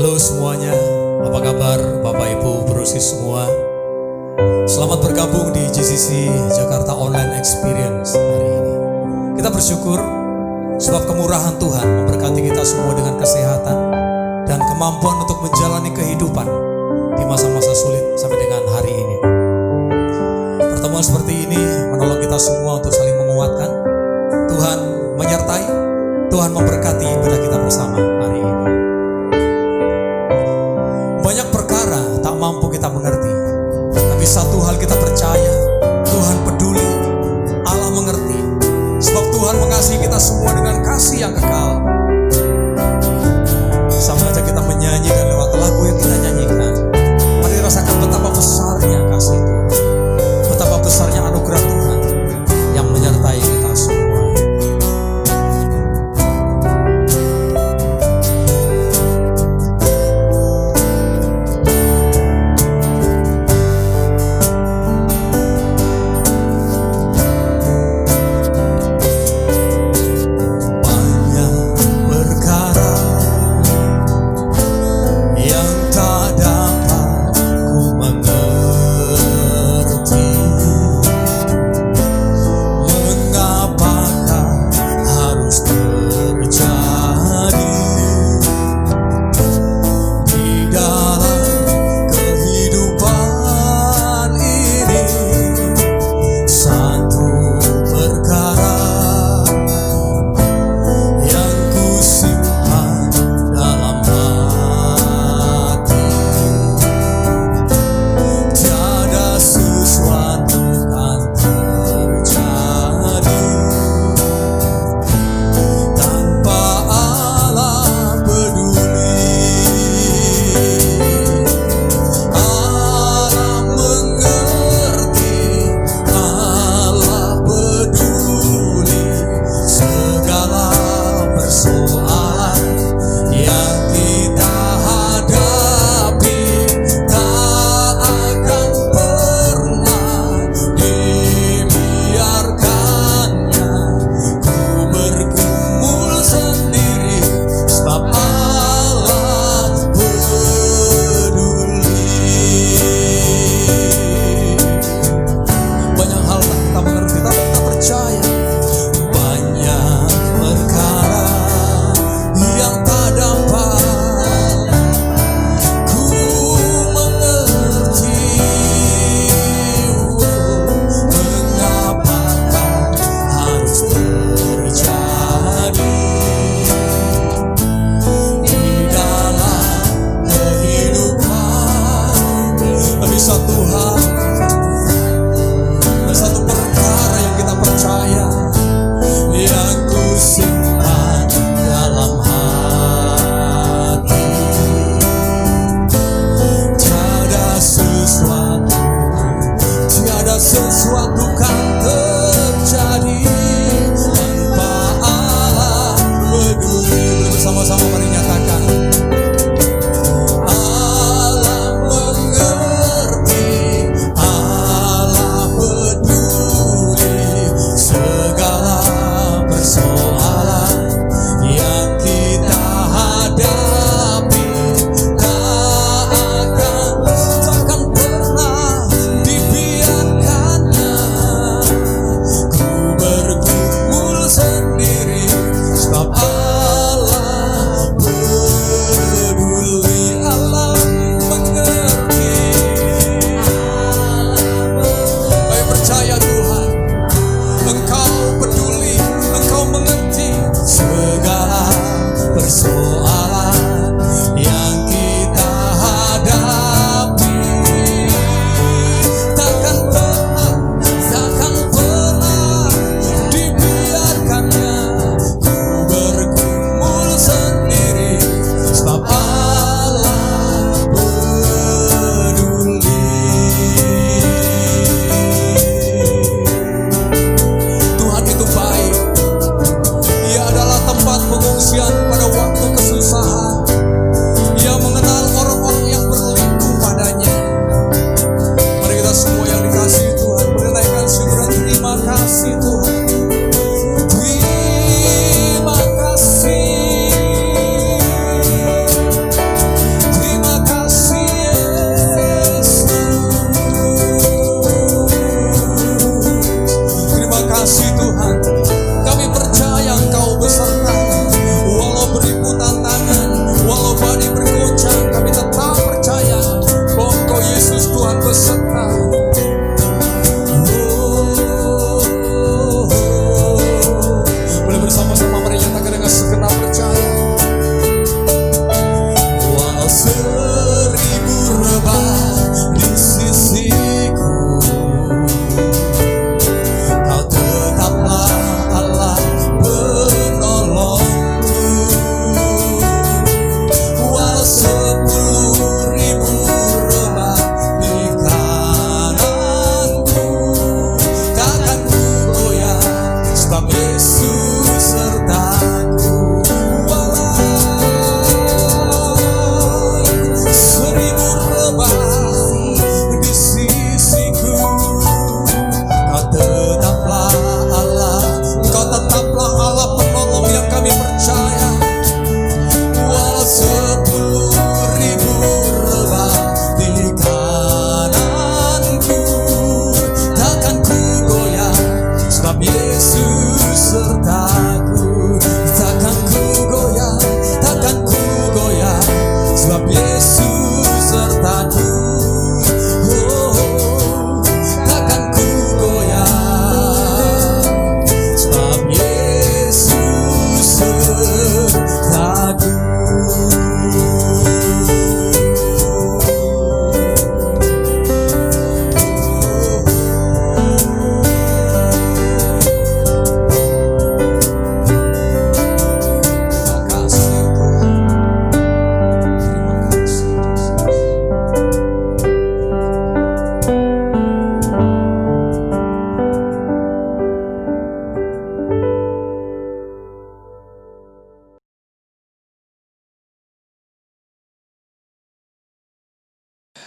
Halo semuanya, apa kabar Bapak Ibu Brusis semua? Selamat bergabung di GCC Jakarta Online Experience hari ini. Kita bersyukur sebab kemurahan Tuhan memberkati kita semua dengan kesehatan dan kemampuan untuk menjalani kehidupan di masa-masa sulit sampai dengan hari ini. Pertemuan seperti ini menolong kita semua untuk saling menguatkan. Tuhan menyertai, Tuhan memberkati ibadah kita bersama hari ini. Banyak perkara tak mampu kita mengerti, tapi satu hal kita percaya, Tuhan peduli, Allah mengerti. Sebab Tuhan mengasihi kita semua dengan kasih yang kekal. Sama saja kita menyanyi dan lewat lagu yang kita nyanyikan, mari rasakan betapa besarnya kasih Tuhan, betapa besarnya anugerah Tuhan yang menyertai kita semua.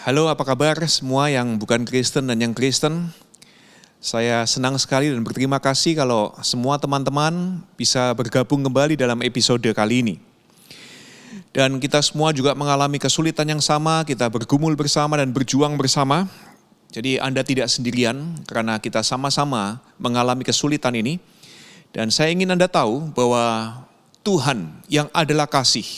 Halo, apa kabar semua yang bukan Kristen dan yang Kristen? Saya senang sekali dan berterima kasih kalau semua teman-teman bisa bergabung kembali dalam episode kali ini. Dan kita semua juga mengalami kesulitan yang sama, kita bergumul bersama dan berjuang bersama. Jadi Anda tidak sendirian karena kita sama-sama mengalami kesulitan ini. Dan saya ingin Anda tahu bahwa Tuhan yang adalah kasih,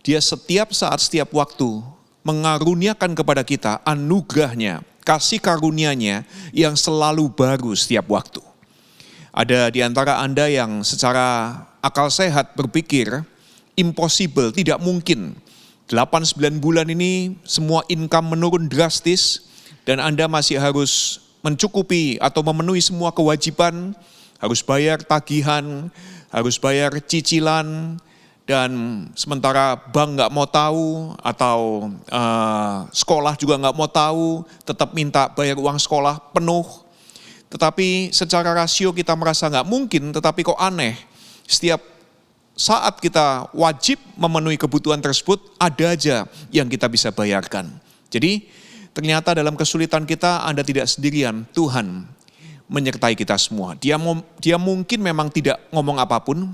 Dia setiap saat, setiap waktu mengaruniakan kepada kita anugerahnya, kasih karunia-Nya yang selalu baru setiap waktu. Ada di antara Anda yang secara akal sehat berpikir, impossible, tidak mungkin. 8-9 bulan ini semua income menurun drastis dan Anda masih harus mencukupi atau memenuhi semua kewajiban, harus bayar tagihan, harus bayar cicilan, dan sementara bank nggak mau tahu atau sekolah juga nggak mau tahu, tetap minta bayar uang sekolah penuh. Tetapi secara rasio kita merasa nggak mungkin, tetapi kok aneh. Setiap saat kita wajib memenuhi kebutuhan tersebut, ada aja yang kita bisa bayarkan. Jadi ternyata dalam kesulitan kita Anda tidak sendirian, Tuhan menyertai kita semua. Dia mungkin memang tidak ngomong apapun,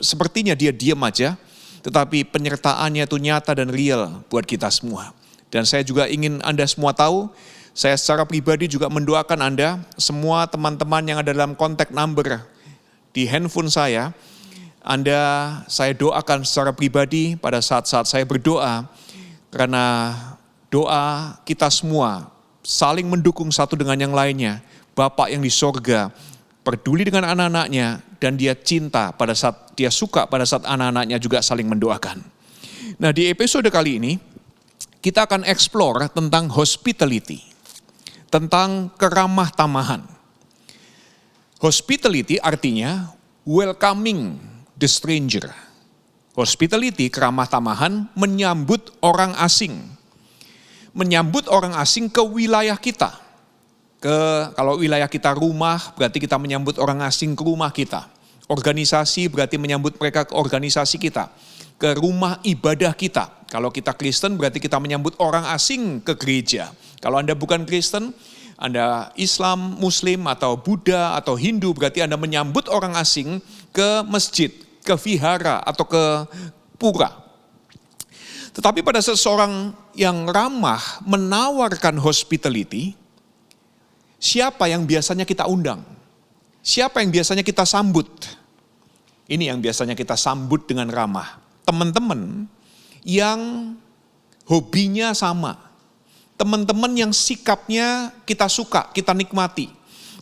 sepertinya dia diam aja, tetapi penyertaannya itu nyata dan real buat kita semua. Dan saya juga ingin Anda semua tahu, saya secara pribadi juga mendoakan Anda, semua teman-teman yang ada dalam kontak number di handphone saya doakan secara pribadi pada saat-saat saya berdoa, karena doa kita semua saling mendukung satu dengan yang lainnya. Bapa yang di sorga peduli dengan anak-anaknya dan dia cinta dia suka pada saat anak-anaknya juga saling mendoakan. Nah, di episode kali ini kita akan explore tentang hospitality, tentang keramah tamahan. Hospitality artinya welcoming the stranger. Hospitality, keramah tamahan, menyambut orang asing. Menyambut orang asing ke wilayah kita. Kalau wilayah kita rumah, berarti kita menyambut orang asing ke rumah kita. Organisasi berarti menyambut mereka ke organisasi kita. Ke rumah ibadah kita. Kalau kita Kristen berarti kita menyambut orang asing ke gereja. Kalau Anda bukan Kristen, Anda Islam, Muslim, atau Buddha, atau Hindu, berarti Anda menyambut orang asing ke masjid, ke vihara, atau ke pura. Tetapi pada seseorang yang ramah menawarkan hospitality, siapa yang biasanya kita undang? Siapa yang biasanya kita sambut? Ini yang biasanya kita sambut dengan ramah. Teman-teman yang hobinya sama. Teman-teman yang sikapnya kita suka, kita nikmati.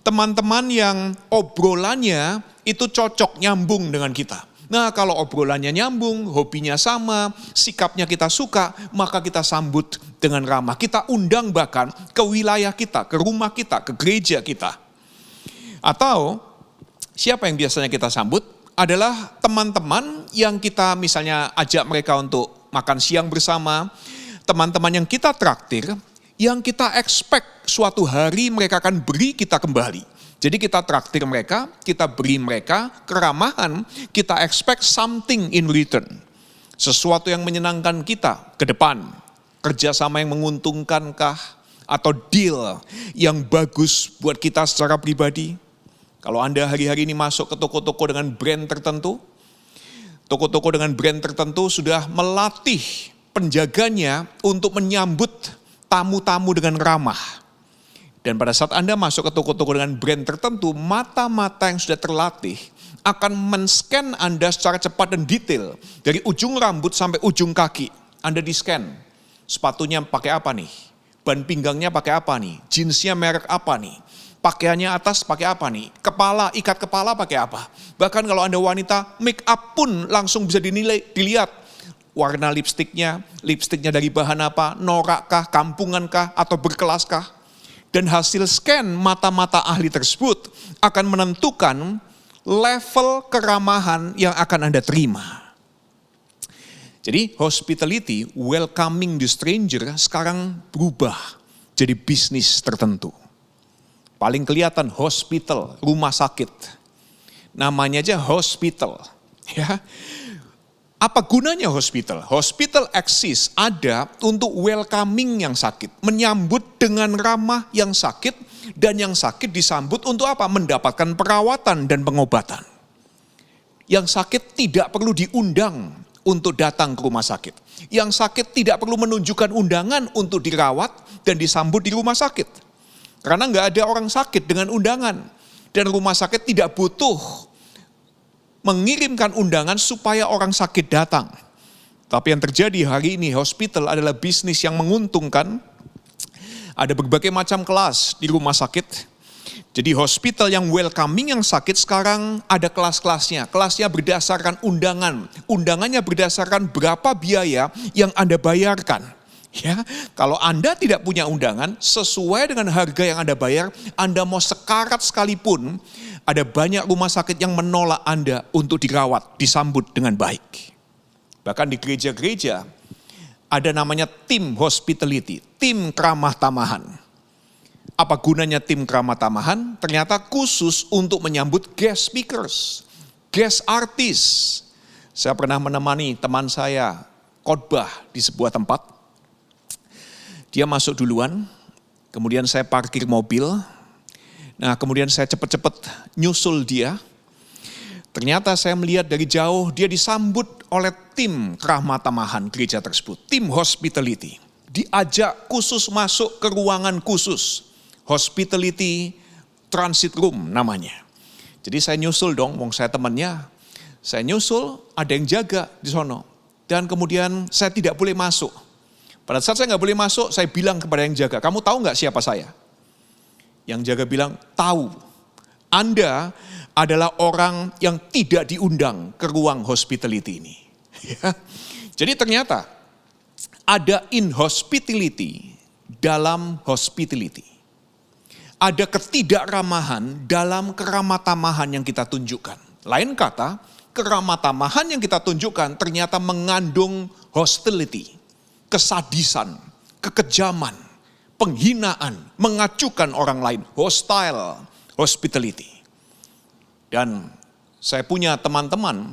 Teman-teman yang obrolannya itu cocok, nyambung dengan kita. Nah, kalau obrolannya nyambung, hobinya sama, sikapnya kita suka, maka kita sambut dengan ramah. Kita undang bahkan ke wilayah kita, ke rumah kita, ke gereja kita. Atau siapa yang biasanya kita sambut adalah teman-teman yang kita misalnya ajak mereka untuk makan siang bersama, teman-teman yang kita traktir, yang kita expect suatu hari mereka akan beri kita kembali. Jadi kita traktir mereka, kita beri mereka keramahan, kita expect something in return. Sesuatu yang menyenangkan kita ke depan. Kerjasama yang menguntungkankah? Atau deal yang bagus buat kita secara pribadi. Kalau Anda hari-hari ini masuk ke toko-toko dengan brand tertentu, toko-toko dengan brand tertentu sudah melatih penjaganya untuk menyambut tamu-tamu dengan ramah. Dan pada saat Anda masuk ke toko-toko dengan brand tertentu, mata-mata yang sudah terlatih akan men-scan Anda secara cepat dan detail. Dari ujung rambut sampai ujung kaki, Anda di-scan. Sepatunya pakai apa nih? Ban pinggangnya pakai apa nih? Jeansnya merek apa nih? Pakaiannya atas pakai apa nih? Ikat kepala pakai apa? Bahkan kalau Anda wanita, make up pun langsung bisa dilihat. Warna lipstiknya dari bahan apa? Norak kah, kampungan kah, atau berkelas kah? Dan hasil scan mata-mata ahli tersebut akan menentukan level keramahan yang akan Anda terima. Jadi hospitality, welcoming the stranger sekarang berubah jadi bisnis tertentu. Paling kelihatan hospital, rumah sakit. Namanya aja hospital. Ya. Apa gunanya hospital? Hospital eksis ada untuk welcoming yang sakit, menyambut dengan ramah yang sakit, dan yang sakit disambut untuk apa? Mendapatkan perawatan dan pengobatan. Yang sakit tidak perlu diundang untuk datang ke rumah sakit. Yang sakit tidak perlu menunjukkan undangan untuk dirawat dan disambut di rumah sakit. Karena nggak ada orang sakit dengan undangan. Dan rumah sakit tidak butuh mengirimkan undangan supaya orang sakit datang. Tapi yang terjadi hari ini, hospital adalah bisnis yang menguntungkan. Ada berbagai macam kelas di rumah sakit. Jadi hospital yang welcoming yang sakit sekarang ada kelas-kelasnya. Kelasnya berdasarkan undangan. Undangannya berdasarkan berapa biaya yang Anda bayarkan. Ya, kalau Anda tidak punya undangan sesuai dengan harga yang Anda bayar, Anda mau sekarat sekalipun, ada banyak rumah sakit yang menolak Anda untuk dirawat, disambut dengan baik. Bahkan di gereja-gereja ada namanya tim hospitality, tim keramah tamahan. Apa gunanya tim keramah tamahan? Ternyata khusus untuk menyambut guest speakers, guest artist. Saya pernah menemani teman saya khotbah di sebuah tempat. Dia masuk duluan, kemudian saya parkir mobil. Nah, kemudian saya cepat-cepat nyusul dia. Ternyata saya melihat dari jauh dia disambut oleh tim keramah tamahan gereja tersebut, tim hospitality. Diajak khusus masuk ke ruangan khusus, hospitality transit room namanya. Jadi saya nyusul dong, wong saya temannya. Saya nyusul, ada yang jaga di sono. Dan kemudian saya tidak boleh masuk. Pada saat saya nggak boleh masuk, saya bilang kepada yang jaga, kamu tahu nggak siapa saya? Yang jaga bilang, tahu. Anda adalah orang yang tidak diundang ke ruang hospitality ini. Jadi ternyata ada inhospitality dalam hospitality. Ada ketidakramahan dalam keramatamahan yang kita tunjukkan. Lain kata, keramatamahan yang kita tunjukkan ternyata mengandung hostility. Kesadisan, kekejaman, penghinaan, mengacukan orang lain, hostile hospitality. Dan saya punya teman-teman,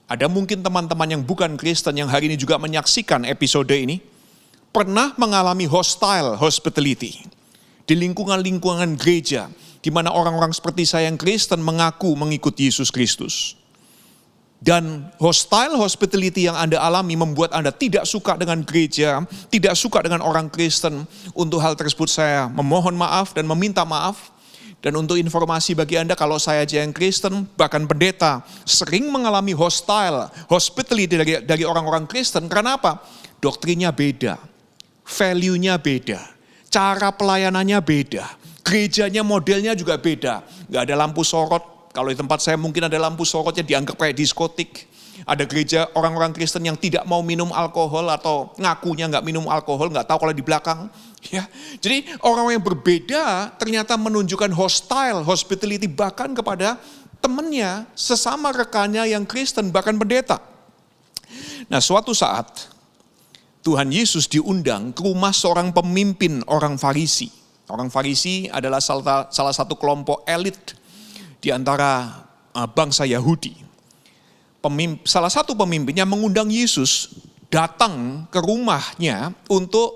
ada mungkin teman-teman yang bukan Kristen yang hari ini juga menyaksikan episode ini, pernah mengalami hostile hospitality di lingkungan-lingkungan gereja, di mana orang-orang seperti saya yang Kristen mengaku mengikuti Yesus Kristus. Dan hostile hospitality yang Anda alami membuat Anda tidak suka dengan gereja, tidak suka dengan orang Kristen. Untuk hal tersebut saya memohon maaf dan meminta maaf. Dan untuk informasi bagi Anda, kalau saya aja yang Kristen, bahkan pendeta sering mengalami hostile hospitality dari orang-orang Kristen. Karena apa? Doktrinnya beda, value-nya beda, cara pelayanannya beda, gerejanya modelnya juga beda. Gak ada lampu sorot. Kalau di tempat saya mungkin ada lampu sorotnya dianggap kayak diskotik. Ada gereja orang-orang Kristen yang tidak mau minum alkohol atau ngakunya nggak minum alkohol, nggak tahu kalau di belakang. Ya, jadi orang-orang yang berbeda ternyata menunjukkan hostile hospitality bahkan kepada temannya, sesama rekannya yang Kristen, bahkan pendeta. Nah, suatu saat Tuhan Yesus diundang ke rumah seorang pemimpin orang Farisi. Orang Farisi adalah salah satu kelompok elit di antara bangsa Yahudi. Salah satu pemimpinnya mengundang Yesus datang ke rumahnya untuk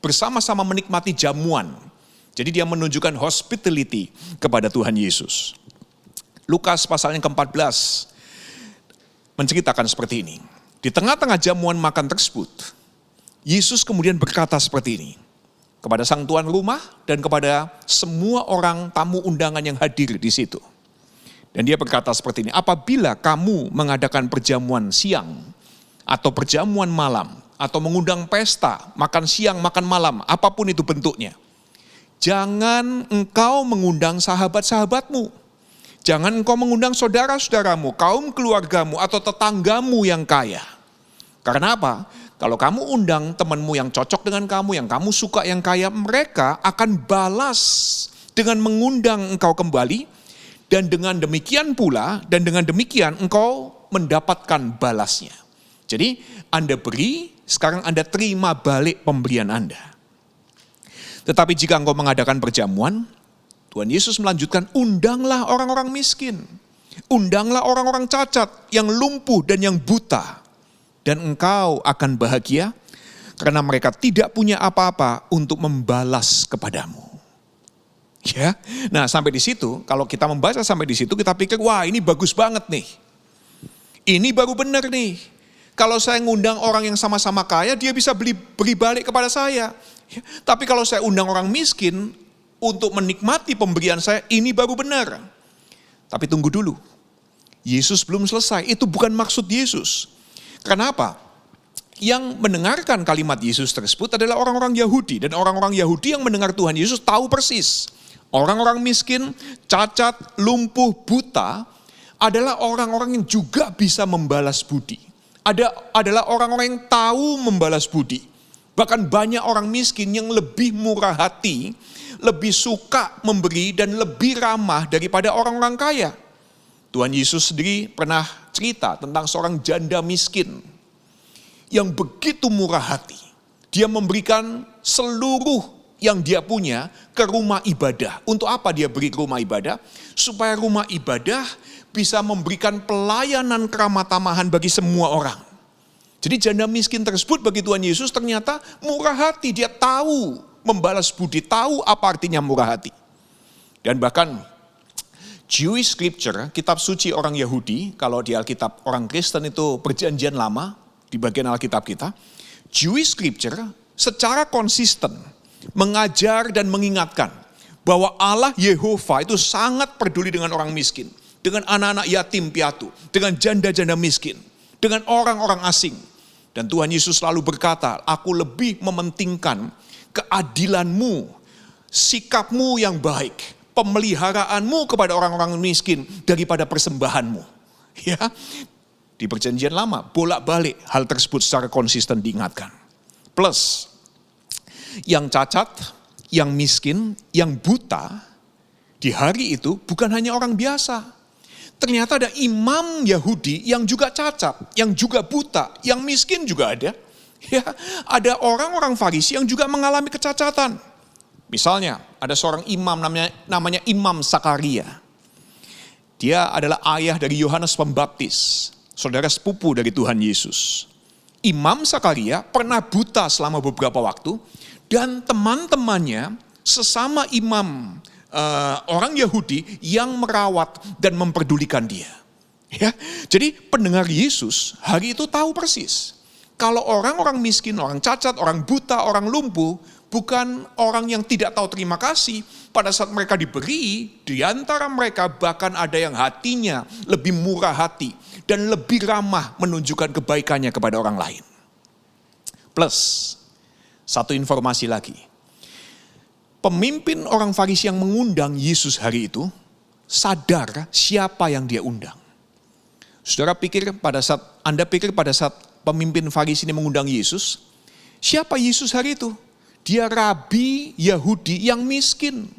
bersama-sama menikmati jamuan. Jadi dia menunjukkan hospitality kepada Tuhan Yesus. Lukas pasal yang ke-14 menceritakan seperti ini. Di tengah-tengah jamuan makan tersebut, Yesus kemudian berkata seperti ini kepada sang tuan rumah dan kepada semua orang tamu undangan yang hadir di situ. Dan dia berkata seperti ini, apabila kamu mengadakan perjamuan siang atau perjamuan malam atau mengundang pesta, makan siang, makan malam, apapun itu bentuknya, jangan engkau mengundang sahabat-sahabatmu. Jangan engkau mengundang saudara-saudaramu, kaum keluargamu atau tetanggamu yang kaya. Karena apa? Kalau kamu undang temanmu yang cocok dengan kamu, yang kamu suka yang kaya, mereka akan balas dengan mengundang engkau kembali. Dan dengan demikian pula, dan dengan demikian engkau mendapatkan balasnya. Jadi Anda beri, sekarang Anda terima balik pemberian Anda. Tetapi jika engkau mengadakan perjamuan, Tuhan Yesus melanjutkan, undanglah orang-orang miskin. Undanglah orang-orang cacat, yang lumpuh dan yang buta. Dan engkau akan bahagia karena mereka tidak punya apa-apa untuk membalas kepadamu. Ya, nah sampai di situ, kalau kita membaca sampai di situ kita pikir, wah ini bagus banget nih. Ini baru benar nih. Kalau saya ngundang orang yang sama-sama kaya, dia bisa beri balik kepada saya. Ya, tapi kalau saya undang orang miskin untuk menikmati pemberian saya, ini baru benar. Tapi tunggu dulu, Yesus belum selesai, itu bukan maksud Yesus. Kenapa? Yang mendengarkan kalimat Yesus tersebut adalah orang-orang Yahudi. Dan orang-orang Yahudi yang mendengar Tuhan Yesus tahu persis. Orang-orang miskin, cacat, lumpuh, buta adalah orang-orang yang juga bisa membalas budi. Adalah orang-orang yang tahu membalas budi. Bahkan banyak orang miskin yang lebih murah hati, lebih suka memberi dan lebih ramah daripada orang-orang kaya. Tuhan Yesus sendiri pernah cerita tentang seorang janda miskin yang begitu murah hati. Dia memberikan seluruh yang dia punya ke rumah ibadah. Untuk apa dia beri ke rumah ibadah? Supaya rumah ibadah bisa memberikan pelayanan keramah tamahan bagi semua orang. Jadi janda miskin tersebut bagi Tuhan Yesus ternyata murah hati. Dia tahu membalas budi, tahu apa artinya murah hati. Dan bahkan Jewish scripture, kitab suci orang Yahudi, kalau di Alkitab orang Kristen itu perjanjian lama, di bagian Alkitab kita, Jewish scripture secara konsisten mengajar dan mengingatkan bahwa Allah Yehova itu sangat peduli dengan orang miskin, dengan anak-anak yatim piatu, dengan janda-janda miskin, dengan orang-orang asing. Dan Tuhan Yesus selalu berkata, aku lebih mementingkan keadilanmu, sikapmu yang baik, pemeliharaanmu kepada orang-orang miskin daripada persembahanmu. Ya, di perjanjian lama bolak-balik hal tersebut secara konsisten diingatkan. Plus yang cacat, yang miskin, yang buta di hari itu bukan hanya orang biasa. Ternyata ada imam Yahudi yang juga cacat, yang juga buta, yang miskin juga ada. Ya, ada orang-orang Farisi yang juga mengalami kecacatan. Misalnya ada seorang imam namanya Imam Sakaria. Dia adalah ayah dari Yohanes Pembaptis, saudara sepupu dari Tuhan Yesus. Imam Sakaria pernah buta selama beberapa waktu. Dan teman-temannya sesama imam orang Yahudi yang merawat dan memperdulikan dia. Ya, jadi pendengar Yesus hari itu tahu persis. Kalau orang-orang miskin, orang cacat, orang buta, orang lumpuh, bukan orang yang tidak tahu terima kasih. Pada saat mereka diberi, di antara mereka bahkan ada yang hatinya lebih murah hati dan lebih ramah menunjukkan kebaikannya kepada orang lain. Plus, satu informasi lagi. Pemimpin orang Farisi yang mengundang Yesus hari itu sadar siapa yang dia undang. Anda pikir pada saat pemimpin Farisi ini mengundang Yesus, siapa Yesus hari itu? Dia rabi Yahudi yang miskin.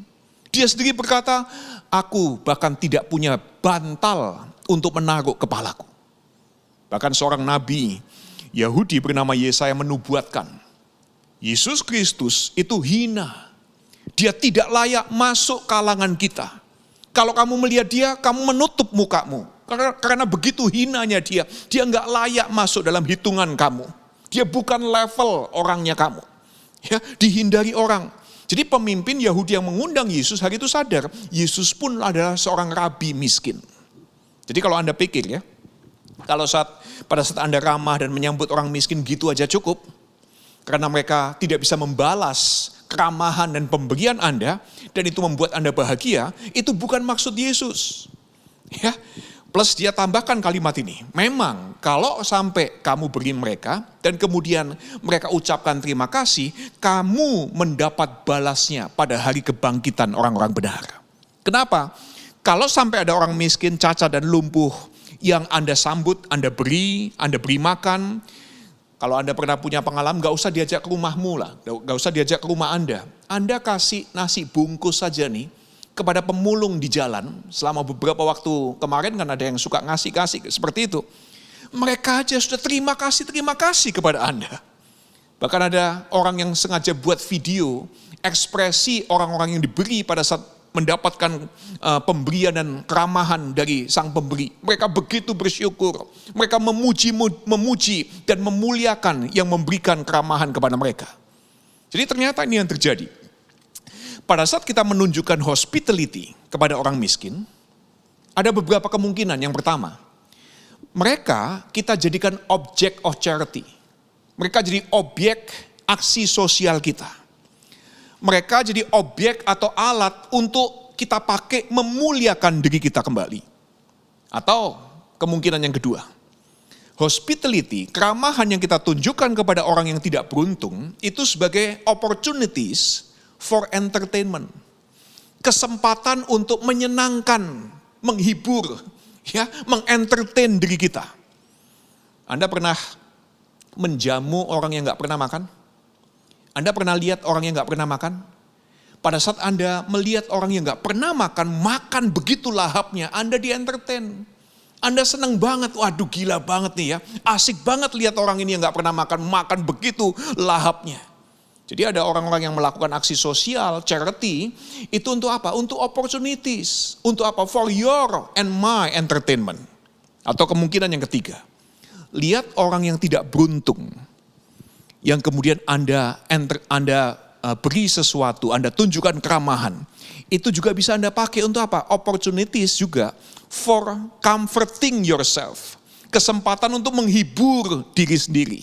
Dia sendiri berkata, aku bahkan tidak punya bantal untuk menaruh kepalaku. Bahkan seorang nabi Yahudi bernama Yesaya menubuatkan, Yesus Kristus itu hina. Dia tidak layak masuk kalangan kita. Kalau kamu melihat dia, kamu menutup mukamu. Karena begitu hinanya dia. Dia nggak layak masuk dalam hitungan kamu. Dia bukan level orangnya kamu. Ya, dihindari orang. Jadi pemimpin Yahudi yang mengundang Yesus hari itu sadar, Yesus pun adalah seorang rabi miskin. Jadi kalau Anda pikir ya, pada saat Anda ramah dan menyambut orang miskin gitu aja cukup, karena mereka tidak bisa membalas keramahan dan pemberian Anda, dan itu membuat Anda bahagia, itu bukan maksud Yesus. Ya, plus dia tambahkan kalimat ini, memang kalau sampai kamu beri mereka, dan kemudian mereka ucapkan terima kasih, kamu mendapat balasnya pada hari kebangkitan orang-orang benar. Kenapa? Kalau sampai ada orang miskin, cacat dan lumpuh, yang Anda sambut, Anda beri makan. Kalau Anda pernah punya pengalaman, gak usah diajak ke rumahmu lah. Gak usah diajak ke rumah Anda. Anda kasih nasi bungkus saja nih kepada pemulung di jalan. Selama beberapa waktu kemarin kan ada yang suka ngasih-kasih seperti itu. Mereka aja sudah terima kasih kepada Anda. Bahkan ada orang yang sengaja buat video ekspresi orang-orang yang diberi pada saat mendapatkan pemberian dan keramahan dari sang pemberi. Mereka begitu bersyukur. Mereka memuji dan memuliakan yang memberikan keramahan kepada mereka. Jadi ternyata ini yang terjadi. Pada saat kita menunjukkan hospitality kepada orang miskin, ada beberapa kemungkinan. Yang pertama, mereka kita jadikan object of charity. Mereka jadi objek aksi sosial kita. Mereka jadi objek atau alat untuk kita pakai memuliakan diri kita kembali. Atau kemungkinan yang kedua, hospitality, keramahan yang kita tunjukkan kepada orang yang tidak beruntung, itu sebagai opportunities for entertainment. Kesempatan untuk menyenangkan, menghibur, ya, mengentertain diri kita. Anda pernah menjamu orang yang gak pernah makan? Anda pernah lihat orang yang gak pernah makan? Pada saat Anda melihat orang yang gak pernah makan begitu lahapnya, Anda di-entertain. Anda senang banget, waduh gila banget nih ya. Asik banget lihat orang ini yang gak pernah makan begitu lahapnya. Jadi ada orang-orang yang melakukan aksi sosial, charity, itu untuk apa? Untuk opportunities. Untuk apa? For your and my entertainment. Atau kemungkinan yang ketiga, lihat orang yang tidak beruntung, yang kemudian Anda beri sesuatu, Anda tunjukkan keramahan. Itu juga bisa Anda pakai untuk apa? Opportunities juga for comforting yourself. Kesempatan untuk menghibur diri sendiri.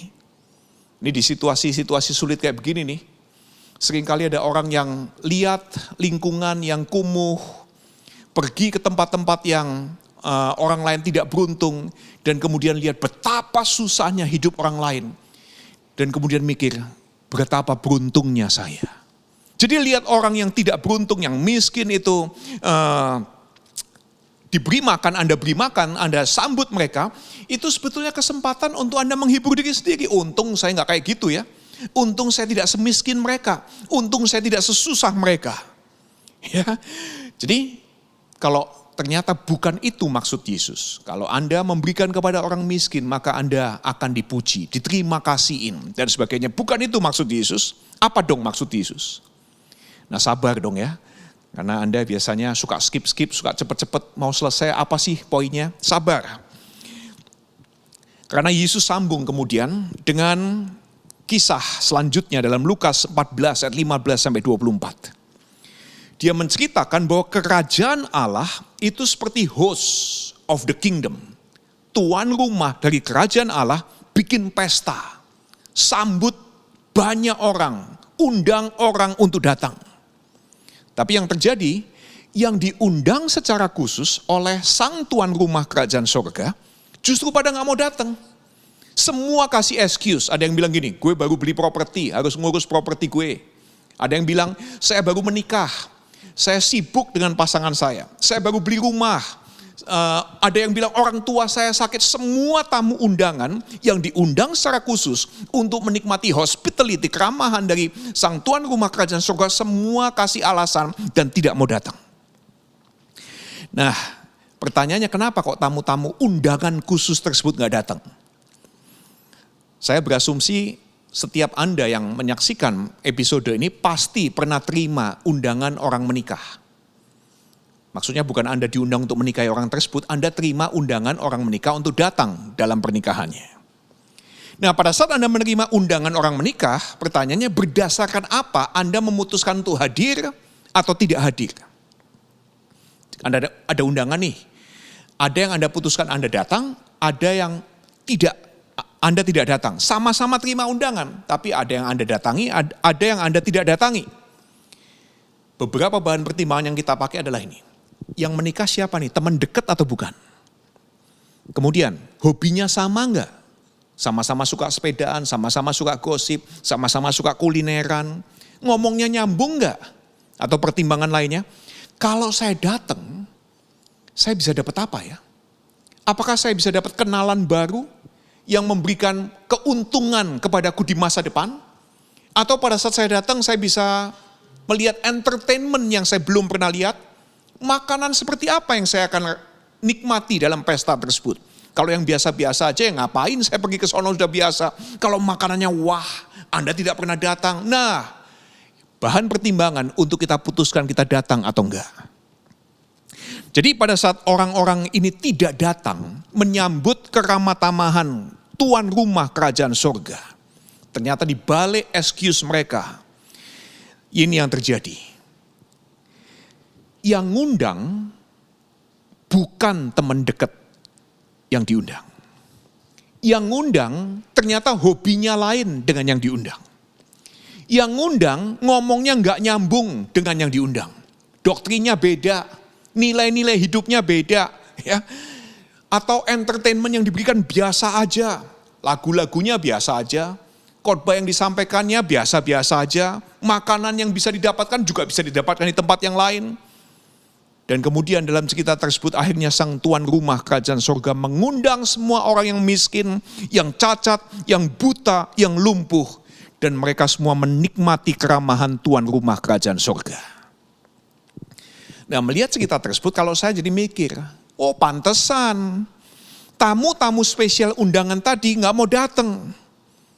Ini di situasi-situasi sulit kayak begini nih. Seringkali ada orang yang lihat lingkungan yang kumuh, pergi ke tempat-tempat yang orang lain tidak beruntung, dan kemudian lihat betapa susahnya hidup orang lain. Dan kemudian mikir, betapa beruntungnya saya. Jadi lihat orang yang tidak beruntung, yang miskin itu diberi makan, Anda beri makan, Anda sambut mereka, itu sebetulnya kesempatan untuk Anda menghibur diri sendiri. Untung saya nggak kayak gitu ya. Untung saya tidak semiskin mereka. Untung saya tidak sesusah mereka. Ya, jadi kalau ternyata bukan itu maksud Yesus. Kalau Anda memberikan kepada orang miskin, maka Anda akan dipuji, diterima kasihin, dan sebagainya. Bukan itu maksud Yesus. Apa dong maksud Yesus? Nah sabar dong ya. Karena Anda biasanya suka skip, suka cepet-cepet, mau selesai apa sih poinnya? Sabar. Karena Yesus sambung kemudian dengan kisah selanjutnya dalam Lukas 14 ayat 15-24. Dia menceritakan bahwa kerajaan Allah itu seperti host of the kingdom. Tuan rumah dari kerajaan Allah bikin pesta. Sambut banyak orang, undang orang untuk datang. Tapi yang terjadi, yang diundang secara khusus oleh sang tuan rumah kerajaan surga, justru pada gak mau datang. Semua kasih excuse, ada yang bilang gini, gue baru beli properti, harus ngurus properti gue. Ada yang bilang, saya baru menikah. Saya sibuk dengan pasangan saya baru beli rumah. Ada yang bilang orang tua saya sakit. Semua tamu undangan yang diundang secara khusus untuk menikmati hospitality, keramahan dari sang tuan rumah kerajaan surga, semua kasih alasan dan tidak mau datang. Nah, pertanyaannya kenapa kok tamu-tamu undangan khusus tersebut gak datang? Saya berasumsi setiap Anda yang menyaksikan episode ini pasti pernah terima undangan orang menikah. Maksudnya bukan Anda diundang untuk menikahi orang tersebut, Anda terima undangan orang menikah untuk datang dalam pernikahannya. Nah pada saat Anda menerima undangan orang menikah, pertanyaannya berdasarkan apa Anda memutuskan untuk hadir atau tidak hadir? Ada undangan nih, ada yang Anda putuskan Anda datang, ada yang Anda tidak datang. Sama-sama terima undangan, tapi ada yang Anda datangi, ada yang Anda tidak datangi. Beberapa bahan pertimbangan yang kita pakai adalah ini. Yang menikah siapa nih? Teman dekat atau bukan? Kemudian, hobinya sama enggak? Sama-sama suka sepedaan, sama-sama suka gosip, sama-sama suka kulineran. Ngomongnya nyambung enggak? Atau pertimbangan lainnya? Kalau saya datang, saya bisa dapat apa ya? Apakah saya bisa dapat kenalan baru yang memberikan keuntungan kepadaku di masa depan? Atau pada saat saya datang saya bisa melihat entertainment yang saya belum pernah lihat? Makanan seperti apa yang saya akan nikmati dalam pesta tersebut? Kalau yang biasa-biasa aja, ya ngapain saya pergi ke sono sudah biasa. Kalau makanannya wah, Anda tidak pernah datang. Nah, bahan pertimbangan untuk kita putuskan kita datang atau enggak. Jadi pada saat orang-orang ini tidak datang menyambut keramah tamahan tuan rumah kerajaan surga, ternyata di balik excuse mereka, ini yang terjadi. Yang ngundang bukan teman dekat yang diundang. Yang ngundang ternyata hobinya lain dengan yang diundang. Yang ngundang ngomongnya nggak nyambung dengan yang diundang. Doktrinnya beda, nilai-nilai hidupnya beda, ya. Atau entertainment yang diberikan biasa aja, lagu-lagunya biasa aja, khotbah yang disampaikannya biasa-biasa aja, makanan yang bisa didapatkan juga bisa didapatkan di tempat yang lain. Dan kemudian dalam cerita tersebut akhirnya sang tuan rumah kerajaan surga mengundang semua orang yang miskin, yang cacat, yang buta, yang lumpuh. Dan mereka semua menikmati keramahan tuan rumah kerajaan surga. Nah, melihat cerita tersebut kalau saya jadi mikir, oh pantesan tamu-tamu spesial undangan tadi gak mau datang.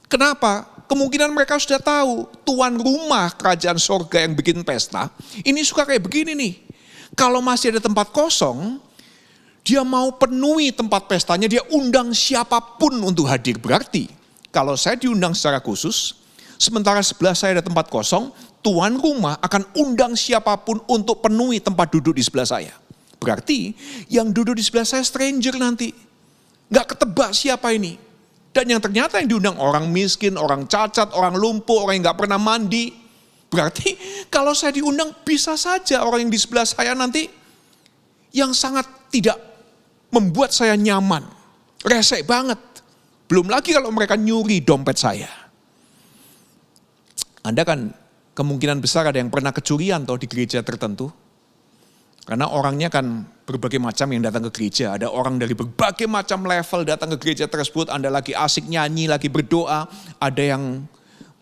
Kenapa? Kemungkinan mereka sudah tahu tuan rumah kerajaan surga yang bikin pesta, ini suka kayak begini nih. Kalau masih ada tempat kosong, dia mau penuhi tempat pestanya, dia undang siapapun untuk hadir. Berarti kalau saya diundang secara khusus, sementara sebelah saya ada tempat kosong, tuan rumah akan undang siapapun untuk penuhi tempat duduk di sebelah saya. Berarti yang duduk di sebelah saya stranger nanti. Gak ketebak siapa ini. Dan yang ternyata yang diundang orang miskin, orang cacat, orang lumpuh, orang yang gak pernah mandi. Berarti kalau saya diundang bisa saja orang yang di sebelah saya nanti yang sangat tidak membuat saya nyaman. Resek banget. Belum lagi kalau mereka nyuri dompet saya. Anda kan kemungkinan besar ada yang pernah kecurian toh di gereja tertentu. Karena orangnya kan berbagai macam yang datang ke gereja. Ada orang dari berbagai macam level datang ke gereja tersebut. Anda lagi asik nyanyi, lagi berdoa. Ada yang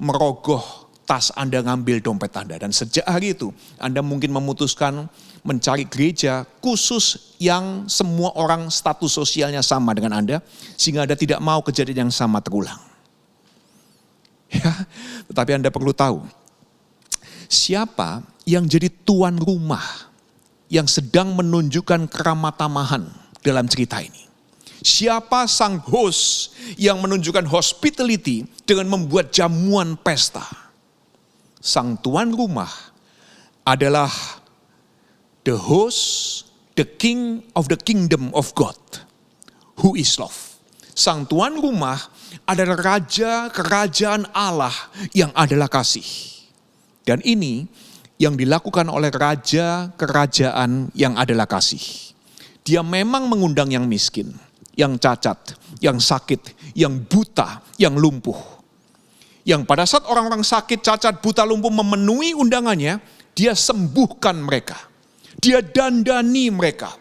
merogoh tas Anda, ngambil dompet Anda. Dan sejak hari itu Anda mungkin memutuskan mencari gereja khusus yang semua orang status sosialnya sama dengan Anda. Sehingga Anda tidak mau kejadian yang sama terulang. Ya, tetapi Anda perlu tahu, siapa yang jadi tuan rumah yang sedang menunjukkan keramah tamahan dalam cerita ini. Siapa sang host yang menunjukkan hospitality dengan membuat jamuan pesta. Sang tuan rumah adalah the host, the king of the kingdom of God, who is love. Sang tuan rumah adalah raja kerajaan Allah yang adalah kasih. Dan ini yang dilakukan oleh raja kerajaan yang adalah kasih. Dia memang mengundang yang miskin, yang cacat, yang sakit, yang buta, yang lumpuh. Yang pada saat orang-orang sakit, cacat, buta, lumpuh memenuhi undangannya, dia sembuhkan mereka. Dia dandani mereka.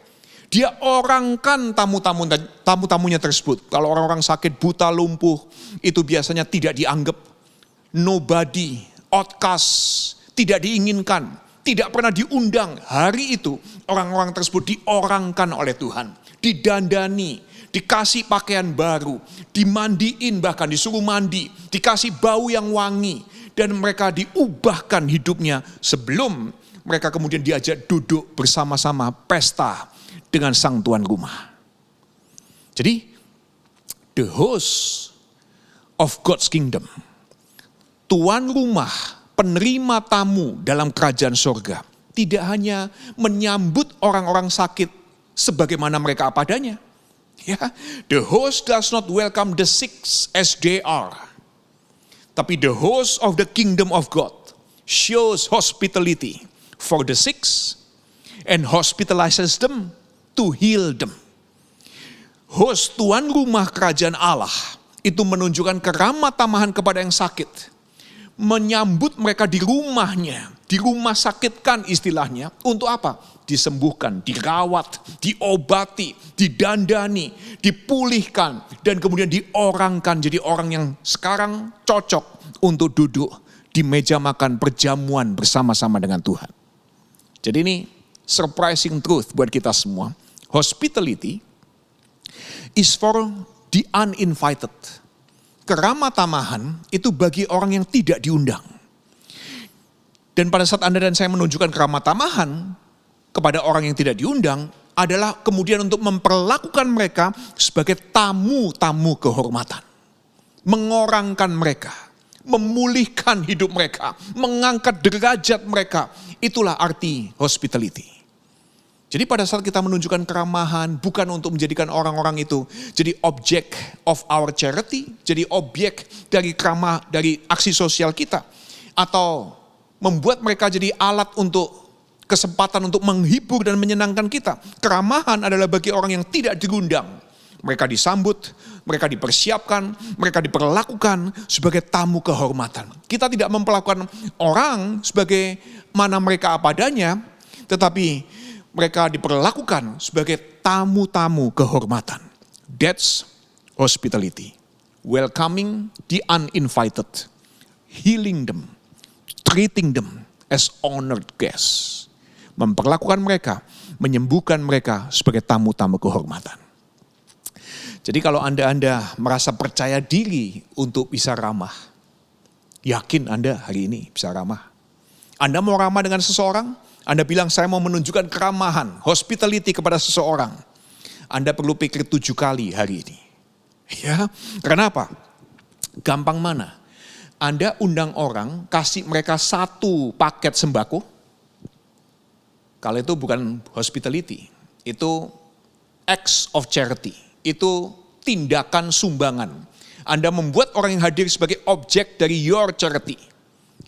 Dia orangkan tamu-tamunya tersebut. Kalau orang-orang sakit, buta, lumpuh, itu biasanya tidak dianggap nobody, outcast, tidak diinginkan, tidak pernah diundang. Hari itu orang-orang tersebut diorangkan oleh Tuhan, didandani, dikasih pakaian baru, dimandiin, bahkan disuruh mandi, dikasih bau yang wangi, dan mereka diubahkan hidupnya sebelum mereka kemudian diajak duduk bersama-sama pesta dengan sang tuan rumah. Jadi, the host of God's kingdom, tuan rumah, penerima tamu dalam kerajaan surga, tidak hanya menyambut orang-orang sakit sebagaimana mereka apa adanya. Ya, the host does not welcome the sick as they are. Tapi the host of the kingdom of God shows hospitality for the sick and hospitalizes them to heal them. Host tuan rumah kerajaan Allah itu menunjukkan keramah tamahan kepada yang sakit. Menyambut mereka di rumahnya, di rumah sakitkan istilahnya. Untuk apa? Disembuhkan, dirawat, diobati, didandani, dipulihkan, dan kemudian diorangkan jadi orang yang sekarang cocok untuk duduk di meja makan perjamuan bersama-sama dengan Tuhan. Jadi ini surprising truth buat kita semua. Hospitality is for the uninvited. Keramah tamahan itu bagi orang yang tidak diundang. Dan pada saat Anda dan saya menunjukkan keramah tamahan kepada orang yang tidak diundang, adalah kemudian untuk memperlakukan mereka sebagai tamu-tamu kehormatan. Mengorangkan mereka, memulihkan hidup mereka, mengangkat derajat mereka. Itulah arti hospitality. Jadi pada saat kita menunjukkan keramahan, bukan untuk menjadikan orang-orang itu jadi object of our charity, jadi objek dari dari aksi sosial kita, atau membuat mereka jadi alat untuk kesempatan untuk menghibur dan menyenangkan kita. Keramahan adalah bagi orang yang tidak diundang. Mereka disambut, mereka dipersiapkan, mereka diperlakukan sebagai tamu kehormatan. Kita tidak memperlakukan orang sebagai mana mereka apa adanya, tetapi mereka diperlakukan sebagai tamu-tamu kehormatan. That's hospitality. Welcoming the uninvited. Healing them. Treating them as honored guests. Memperlakukan mereka, menyembuhkan mereka sebagai tamu-tamu kehormatan. Jadi kalau Anda merasa percaya diri untuk bisa ramah, yakin Anda hari ini bisa ramah. Anda mau ramah dengan seseorang, Anda bilang saya mau menunjukkan keramahan, hospitality kepada seseorang. Anda perlu pikir 7 kali hari ini. Ya, kenapa? Gampang mana? Anda undang orang, kasih mereka 1 paket sembako. Kalau itu bukan hospitality, itu acts of charity. Itu tindakan sumbangan. Anda membuat orang yang hadir sebagai objek dari your charity.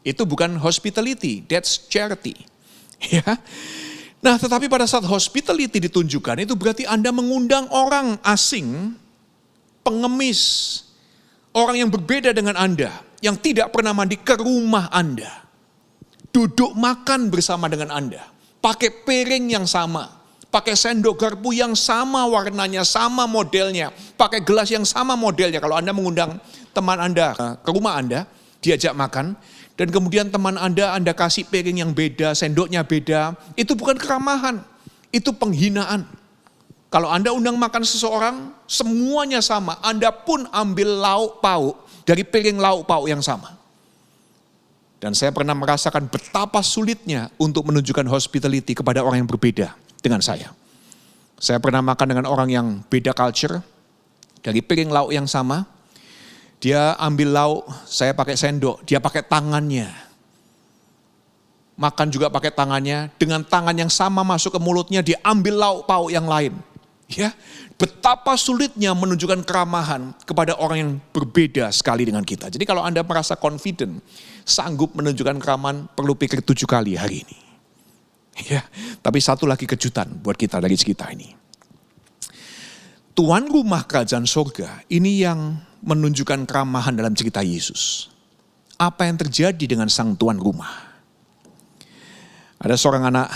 Itu bukan hospitality, that's charity. Ya. Nah, tetapi pada saat hospitality ditunjukkan, itu berarti Anda mengundang orang asing, pengemis, orang yang berbeda dengan Anda, yang tidak pernah mandi ke rumah Anda. Duduk makan bersama dengan Anda, pakai piring yang sama, pakai sendok garpu yang sama warnanya, sama modelnya, pakai gelas yang sama modelnya. Kalau Anda mengundang teman Anda ke rumah Anda, diajak makan, dan kemudian teman Anda kasih piring yang beda, sendoknya beda, itu bukan keramahan, itu penghinaan. Kalau Anda undang makan seseorang, semuanya sama, Anda pun ambil lauk pauk dari piring lauk pauk yang sama. Dan saya pernah merasakan betapa sulitnya untuk menunjukkan hospitality kepada orang yang berbeda dengan saya. Saya pernah makan dengan orang yang beda culture, dari piring lauk yang sama. Dia ambil lauk, saya pakai sendok, dia pakai tangannya. Makan juga pakai tangannya, dengan tangan yang sama masuk ke mulutnya, dia ambil lauk pauk yang lain. Ya, betapa sulitnya menunjukkan keramahan kepada orang yang berbeda sekali dengan kita. Jadi kalau Anda merasa confident, sanggup menunjukkan keramahan, perlu pikir 7 kali hari ini. Ya, tapi satu lagi kejutan buat kita dari kita ini. Tuan rumah kerajaan surga ini yang menunjukkan keramahan dalam cerita Yesus. Apa yang terjadi dengan sang tuan rumah? Ada seorang anak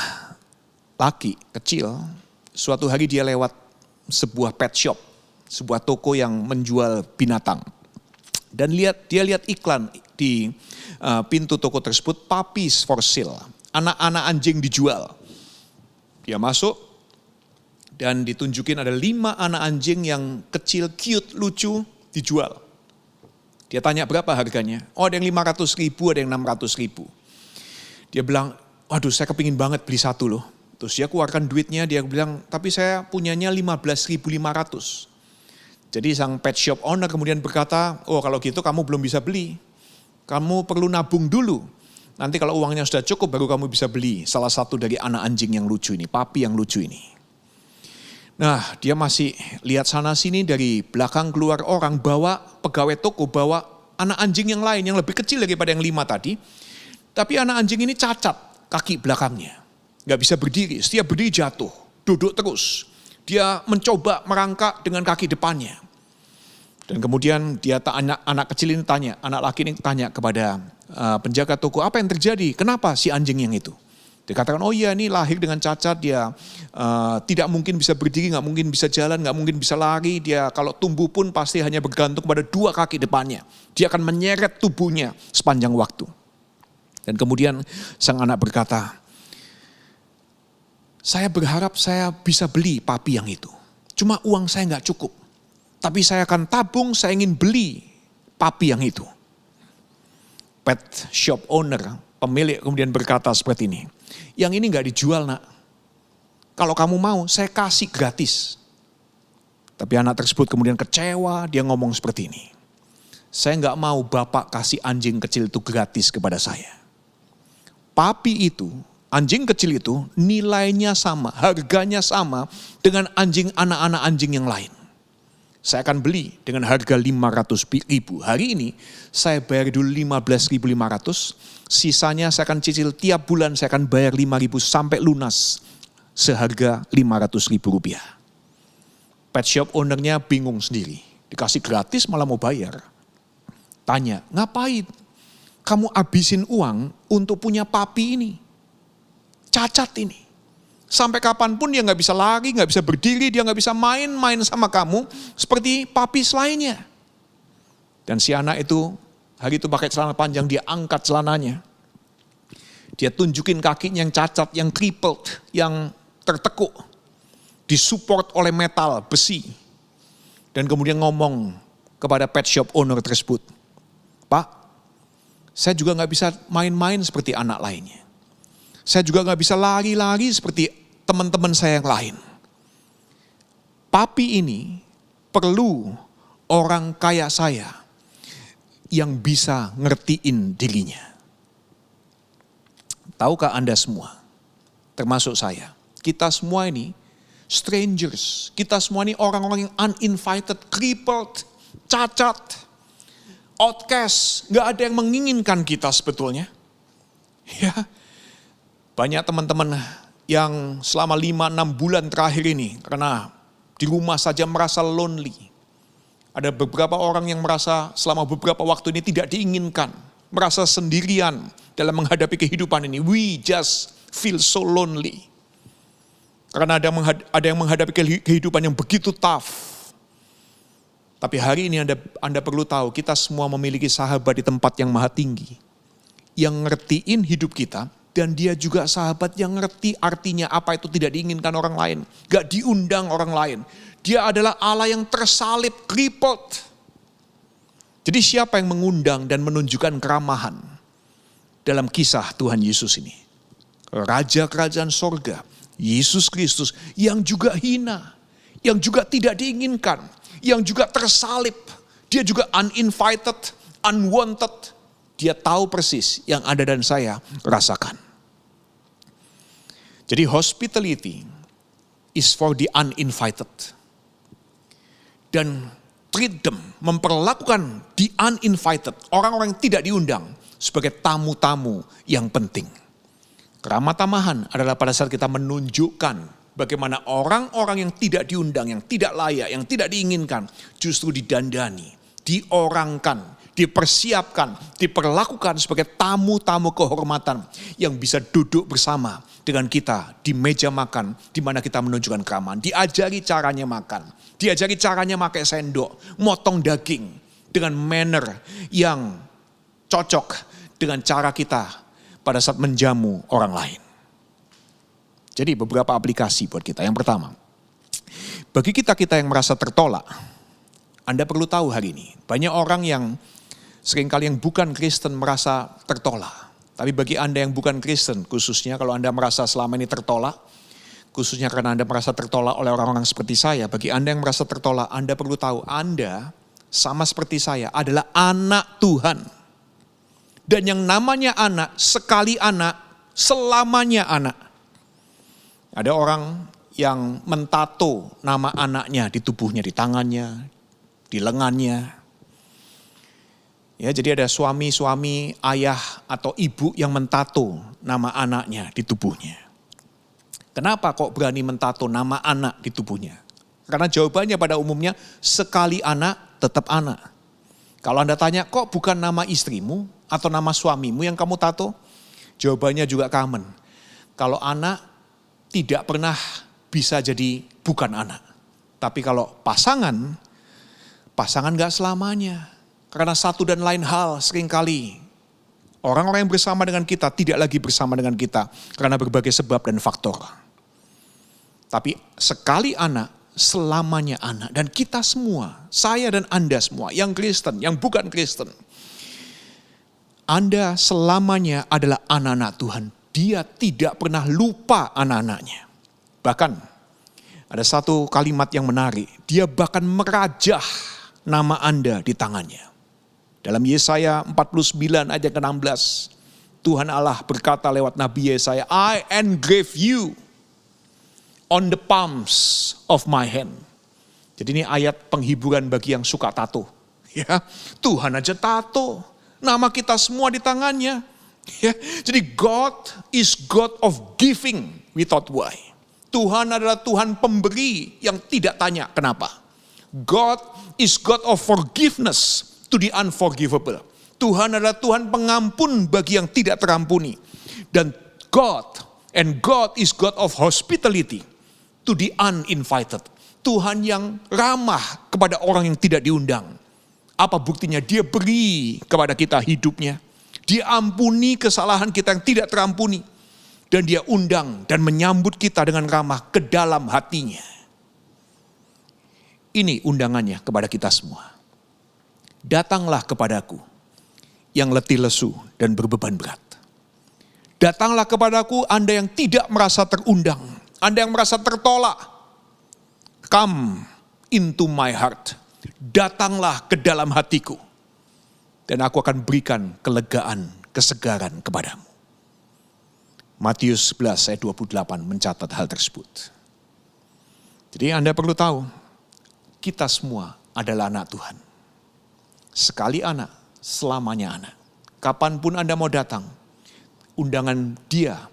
laki kecil, suatu hari dia lewat sebuah pet shop, sebuah toko yang menjual binatang. Dan dia lihat iklan di pintu toko tersebut, puppies for sale, anak-anak anjing dijual. Dia masuk dan ditunjukin ada 5 anak anjing yang kecil, cute, lucu, dijual. Dia tanya berapa harganya? Oh, ada yang 500.000, ada yang 600.000. Dia bilang, waduh saya kepingin banget beli 1 loh. Terus dia keluarkan duitnya, dia bilang, tapi saya punyanya 15.500. Jadi sang pet shop owner kemudian berkata, oh kalau gitu kamu belum bisa beli. Kamu perlu nabung dulu. Nanti kalau uangnya sudah cukup baru kamu bisa beli salah satu dari anak anjing yang lucu ini, papi yang lucu ini. Nah, dia masih lihat sana sini, dari belakang keluar orang bawa, pegawai toko bawa anak anjing yang lain yang lebih kecil daripada yang 5 tadi. Tapi anak anjing ini cacat kaki belakangnya. Gak bisa berdiri, setiap berdiri jatuh, duduk terus. Dia mencoba merangkak dengan kaki depannya. Dan kemudian anak kecil ini tanya, anak laki ini tanya kepada penjaga toko, apa yang terjadi? Kenapa si anjing yang itu? Dia katakan, oh iya ini lahir dengan cacat, dia tidak mungkin bisa berdiri, gak mungkin bisa jalan, gak mungkin bisa lari. Dia kalau tumbuh pun pasti hanya bergantung pada 2 kaki depannya. Dia akan menyeret tubuhnya sepanjang waktu. Dan kemudian sang anak berkata, saya berharap saya bisa beli papi yang itu. Cuma uang saya gak cukup. Tapi saya akan tabung, saya ingin beli papi yang itu. Pet shop owner, Pemilik kemudian berkata seperti ini, yang ini gak dijual nak. Kalau kamu mau, saya kasih gratis. Tapi anak tersebut kemudian kecewa, dia ngomong seperti ini. Saya gak mau bapak kasih anjing kecil itu gratis kepada saya. Papi itu, anjing kecil itu nilainya sama, harganya sama dengan anak-anak anjing yang lain. Saya akan beli dengan harga 500.000. Hari ini saya bayar dulu 15.500. Sisanya saya akan cicil tiap bulan, saya akan bayar 5.000 sampai lunas. Seharga 500.000 rupiah. Pet shop ownernya bingung sendiri. Dikasih gratis malah mau bayar. Tanya, ngapain? Kamu habisin uang untuk punya papi ini. Cacat ini. Sampai kapanpun dia gak bisa lari, gak bisa berdiri, dia gak bisa main-main sama kamu seperti papis lainnya. Dan si anak itu, hari itu pakai celana panjang, dia angkat celananya. Dia tunjukin kakinya yang cacat, yang crippled, yang tertekuk. Disupport oleh metal, besi. Dan kemudian ngomong kepada pet shop owner tersebut, Pak, saya juga gak bisa main-main seperti anak lainnya. Saya juga gak bisa lari-lari seperti teman-teman saya yang lain. Papi ini perlu orang kaya saya yang bisa ngertiin dirinya. Tahukah Anda semua, termasuk saya, kita semua ini strangers, kita semua ini orang-orang yang uninvited, crippled, cacat, outcast, gak ada yang menginginkan kita sebetulnya. Ya, banyak teman-teman yang selama 5-6 bulan terakhir ini karena di rumah saja merasa lonely. Ada beberapa orang yang merasa selama beberapa waktu ini tidak diinginkan, merasa sendirian dalam menghadapi kehidupan ini. We just feel so lonely. Karena ada yang menghadapi kehidupan yang begitu tough. Tapi hari ini Anda perlu tahu, kita semua memiliki sahabat di tempat yang maha tinggi. Yang ngertiin hidup kita. Dan dia juga sahabat yang ngerti artinya apa itu tidak diinginkan orang lain. Gak diundang orang lain. Dia adalah Allah yang tersalib, crippled. Jadi siapa yang mengundang dan menunjukkan keramahan dalam kisah Tuhan Yesus ini? Raja kerajaan sorga, Yesus Kristus yang juga hina, yang juga tidak diinginkan, yang juga tersalib. Dia juga uninvited, unwanted. Dia tahu persis yang Anda dan saya rasakan. Jadi hospitality is for the uninvited. Dan treat them, memperlakukan the uninvited, orang-orang yang tidak diundang sebagai tamu-tamu yang penting. Keramah tamahan adalah pada saat kita menunjukkan bagaimana orang-orang yang tidak diundang, yang tidak layak, yang tidak diinginkan justru didandani, diorangkan, dipersiapkan, diperlakukan sebagai tamu-tamu kehormatan yang bisa duduk bersama dengan kita di meja makan, di mana kita menunjukkan keramahan. Diajari caranya makan, diajari caranya pakai sendok, motong daging dengan manner yang cocok dengan cara kita pada saat menjamu orang lain. Jadi beberapa aplikasi buat kita. Yang pertama, bagi kita-kita yang merasa tertolak, Anda perlu tahu hari ini, banyak orang yang seringkali yang bukan Kristen merasa tertolak. Tapi bagi Anda yang bukan Kristen, khususnya kalau Anda merasa selama ini tertolak, khususnya karena Anda merasa tertolak oleh orang-orang seperti saya, bagi Anda yang merasa tertolak, Anda perlu tahu Anda sama seperti saya adalah anak Tuhan. Dan yang namanya anak, sekali anak, selamanya anak. Ada orang yang mentato nama anaknya di tubuhnya, di tangannya, di lengannya. Ya, jadi ada suami-suami, ayah atau ibu yang mentato nama anaknya di tubuhnya. Kenapa kok berani mentato nama anak di tubuhnya? Karena jawabannya pada umumnya sekali anak tetap anak. Kalau Anda tanya kok bukan nama istrimu atau nama suamimu yang kamu tato? Jawabannya juga common. Kalau anak tidak pernah bisa jadi bukan anak. Tapi kalau pasangan gak selamanya. Karena satu dan lain hal seringkali orang-orang yang bersama dengan kita tidak lagi bersama dengan kita karena berbagai sebab dan faktor. Tapi sekali anak, selamanya anak. Dan kita semua, saya dan Anda semua, yang Kristen, yang bukan Kristen, Anda selamanya adalah anak-anak Tuhan. Dia tidak pernah lupa anak-anaknya. Bahkan ada satu kalimat yang menarik. Dia bahkan merajah nama Anda di tangannya. Dalam Yesaya 49 ayat ke-16. Tuhan Allah berkata lewat Nabi Yesaya, I engrave you on the palms of my hand. Jadi ini ayat penghiburan bagi yang suka tato. Ya, Tuhan aja tato. Nama kita semua di tangannya. Ya, jadi God is God of giving without why. Tuhan adalah Tuhan pemberi yang tidak tanya kenapa. God is God of forgiveness to the unforgivable. Tuhan adalah Tuhan pengampun bagi yang tidak terampuni. Dan God is God of hospitality to the uninvited. Tuhan yang ramah kepada orang yang tidak diundang. Apa buktinya? Dia beri kepada kita hidupnya. Dia ampuni kesalahan kita yang tidak terampuni. Dan dia undang dan menyambut kita dengan ramah ke dalam hatinya. Ini undangannya kepada kita semua. Datanglah kepadaku yang letih lesu dan berbeban berat. Datanglah kepadaku Anda yang tidak merasa terundang. Anda yang merasa tertolak. Come into my heart. Datanglah ke dalam hatiku. Dan aku akan berikan kelegaan, kesegaran kepadamu. Matius 11 ayat 28 mencatat hal tersebut. Jadi Anda perlu tahu, kita semua adalah anak Tuhan. Sekali anak, selamanya anak. Kapanpun Anda mau datang, undangan dia,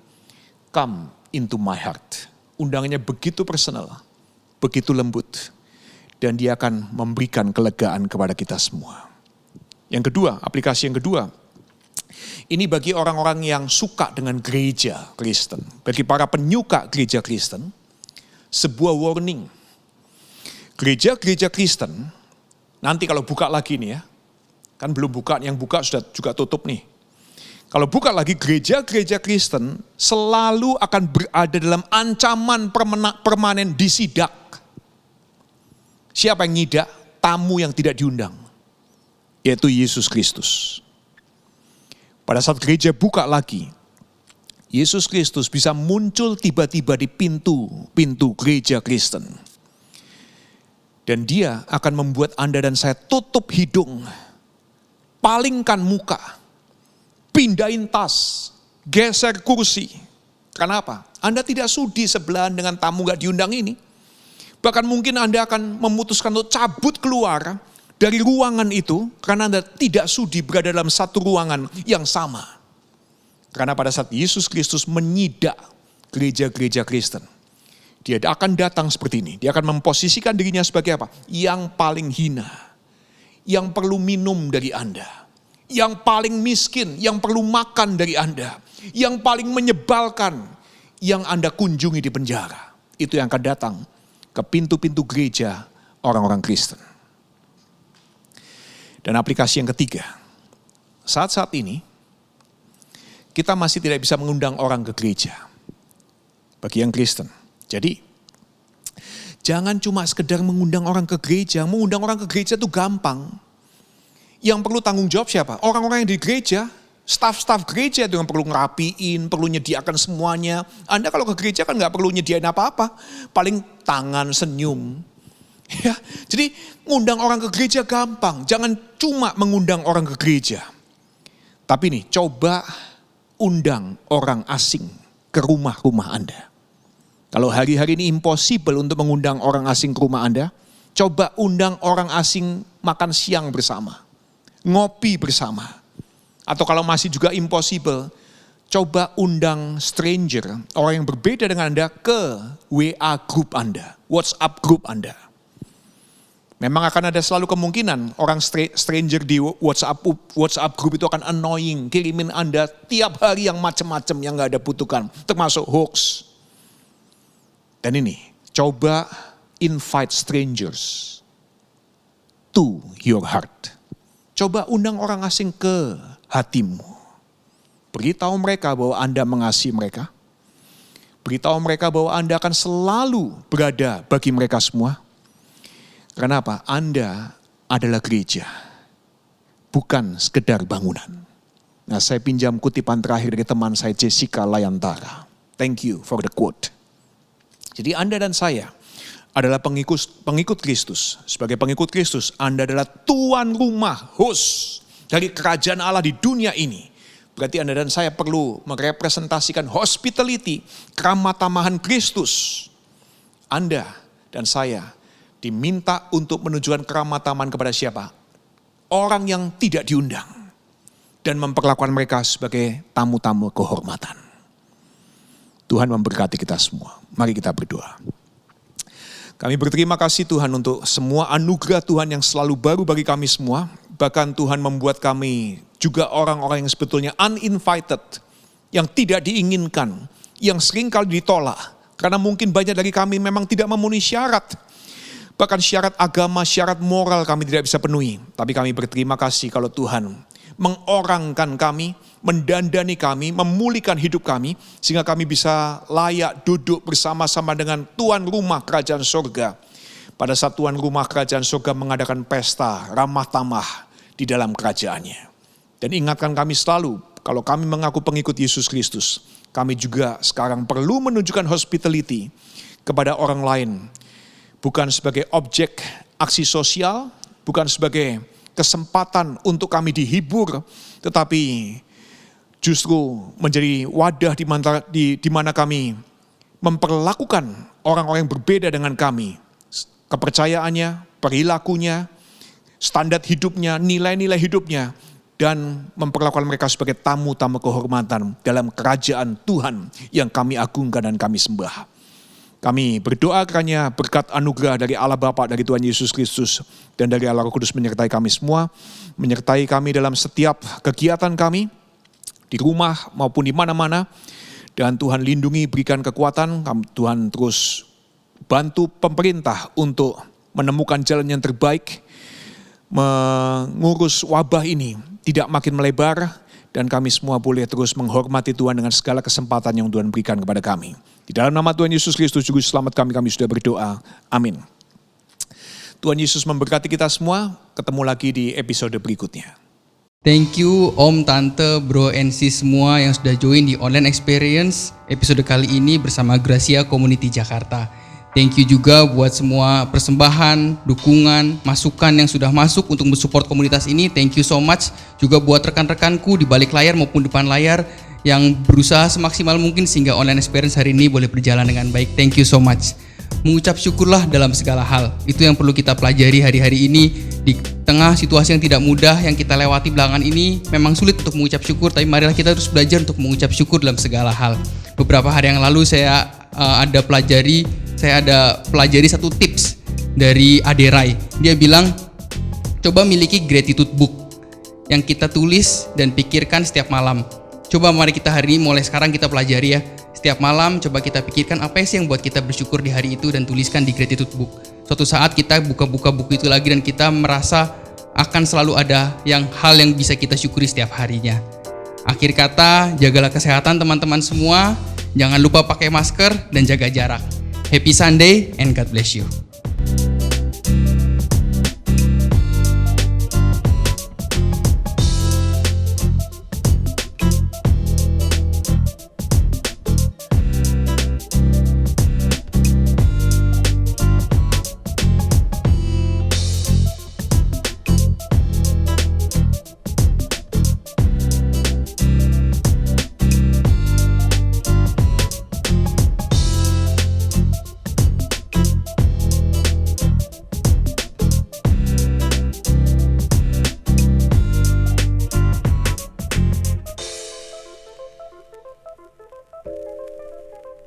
come into my heart. Undangannya begitu personal, begitu lembut. Dan dia akan memberikan kelegaan kepada kita semua. Yang kedua, aplikasi yang kedua. Ini bagi orang-orang yang suka dengan gereja Kristen. Bagi para penyuka gereja Kristen, sebuah warning. Gereja-gereja Kristen, nanti kalau buka lagi nih ya, kan belum buka, yang buka sudah juga tutup nih. Kalau buka lagi, gereja-gereja Kristen selalu akan berada dalam ancaman permanen disidak. Siapa yang ngidak? Tamu yang tidak diundang. Yaitu Yesus Kristus. Pada saat gereja buka lagi, Yesus Kristus bisa muncul tiba-tiba di pintu gereja Kristen. Dan dia akan membuat Anda dan saya tutup hidung, palingkan muka, pindahin tas, geser kursi. Kenapa? Anda tidak sudi sebelahan dengan tamu gak diundang ini. Bahkan mungkin Anda akan memutuskan untuk cabut keluar dari ruangan itu karena Anda tidak sudi berada dalam satu ruangan yang sama. Karena pada saat Yesus Kristus menyidak gereja-gereja Kristen, dia akan datang seperti ini. Dia akan memposisikan dirinya sebagai apa? Yang paling hina, yang perlu minum dari Anda, yang paling miskin, yang perlu makan dari Anda, yang paling menyebalkan, yang Anda kunjungi di penjara. Itu yang akan datang ke pintu-pintu gereja orang-orang Kristen. Dan aplikasi yang ketiga, saat-saat ini kita masih tidak bisa mengundang orang ke gereja bagi yang Kristen. Jadi jangan cuma sekedar mengundang orang ke gereja. Mengundang orang ke gereja itu gampang. Yang perlu tanggung jawab siapa? Orang-orang yang di gereja, staf-staf gereja itu yang perlu ngerapiin, perlu nyediakan semuanya. Anda kalau ke gereja kan gak perlu nyediain apa-apa. Paling tangan, senyum. Ya, jadi ngundang orang ke gereja gampang. Jangan cuma mengundang orang ke gereja. Tapi nih, coba undang orang asing ke rumah-rumah Anda. Kalau hari-hari ini impossible untuk mengundang orang asing ke rumah Anda, coba undang orang asing makan siang bersama. Ngopi bersama. Atau kalau masih juga impossible, coba undang stranger, orang yang berbeda dengan Anda ke WA group Anda, WhatsApp group Anda. Memang akan ada selalu kemungkinan orang stranger di WhatsApp group itu akan annoying, kirimin Anda tiap hari yang macam-macam yang gak ada butuhkan, termasuk hoax. Dan ini, coba invite strangers to your heart. Coba undang orang asing ke hatimu. Beritahu mereka bahwa Anda mengasihi mereka. Beritahu mereka bahwa Anda akan selalu berada bagi mereka semua. Kenapa? Anda adalah gereja, bukan sekedar bangunan. Nah, saya pinjam kutipan terakhir dari teman saya Jessica Layantara. Thank you for the quote. Jadi Anda dan saya adalah pengikut Kristus. Sebagai pengikut Kristus, Anda adalah tuan rumah, host dari kerajaan Allah di dunia ini. Berarti Anda dan saya perlu merepresentasikan hospitality, keramah tamahan Kristus. Anda dan saya diminta untuk menunjukkan keramah tamahan kepada siapa? Orang yang tidak diundang. Dan memperlakukan mereka sebagai tamu-tamu kehormatan. Tuhan memberkati kita semua. Mari kita berdoa. Kami berterima kasih Tuhan untuk semua anugerah Tuhan yang selalu baru bagi kami semua. Bahkan Tuhan membuat kami juga orang-orang yang sebetulnya uninvited. Yang tidak diinginkan. Yang seringkali ditolak. Karena mungkin banyak dari kami memang tidak memenuhi syarat. Bahkan syarat agama, syarat moral kami tidak bisa penuhi. Tapi kami berterima kasih kalau Tuhan mengorangkan kami, mendandani kami, memulihkan hidup kami, sehingga kami bisa layak duduk bersama-sama dengan tuan rumah kerajaan surga. Pada saat tuan rumah kerajaan surga mengadakan pesta ramah tamah di dalam kerajaannya. Dan ingatkan kami selalu, kalau kami mengaku pengikut Yesus Kristus, kami juga sekarang perlu menunjukkan hospitality kepada orang lain. Bukan sebagai objek aksi sosial, bukan sebagai kesempatan untuk kami dihibur, tetapi justru menjadi wadah di mana kami memperlakukan orang-orang yang berbeda dengan kami. Kepercayaannya, perilakunya, standar hidupnya, nilai-nilai hidupnya, dan memperlakukan mereka sebagai tamu-tamu kehormatan dalam kerajaan Tuhan yang kami agungkan dan kami sembah. Kami berdoa kiranya berkat anugerah dari Allah Bapa, dari Tuhan Yesus Kristus, dan dari Allah Roh Kudus menyertai kami semua, menyertai kami dalam setiap kegiatan kami, di rumah maupun di mana-mana, dan Tuhan lindungi, berikan kekuatan, Tuhan terus bantu pemerintah untuk menemukan jalan yang terbaik, mengurus wabah ini, tidak makin melebar, dan kami semua boleh terus menghormati Tuhan dengan segala kesempatan yang Tuhan berikan kepada kami. Di dalam nama Tuhan Yesus Kristus, Juru Selamat kami sudah berdoa. Amin. Tuhan Yesus memberkati kita semua. Ketemu lagi di episode berikutnya. Thank you Om, Tante, Bro, and Sis semua yang sudah join di online experience episode kali ini bersama Gracia Community Jakarta. Thank you juga buat semua persembahan, dukungan, masukan yang sudah masuk untuk mensupport komunitas ini. Thank you so much. Juga buat rekan-rekanku di balik layar maupun depan layar yang berusaha semaksimal mungkin sehingga online experience hari ini boleh berjalan dengan baik. Thank you so much. Mengucap syukurlah dalam segala hal. Itu yang perlu kita pelajari hari-hari ini. Di tengah situasi yang tidak mudah yang kita lewati belakangan ini, memang sulit untuk mengucap syukur, tapi marilah kita terus belajar untuk mengucap syukur dalam segala hal. Beberapa hari yang lalu saya ada pelajari satu tips dari Ade Rai. Dia bilang, coba miliki gratitude book yang kita tulis dan pikirkan setiap malam. Coba mari kita hari ini mulai sekarang kita pelajari ya. Setiap malam coba kita pikirkan apa sih yang buat kita bersyukur di hari itu dan tuliskan di gratitude book. Suatu saat kita buka-buka buku itu lagi dan kita merasa akan selalu ada hal yang bisa kita syukuri setiap harinya. Akhir kata, jagalah kesehatan teman-teman semua. Jangan lupa pakai masker dan jaga jarak. Happy Sunday and God bless you.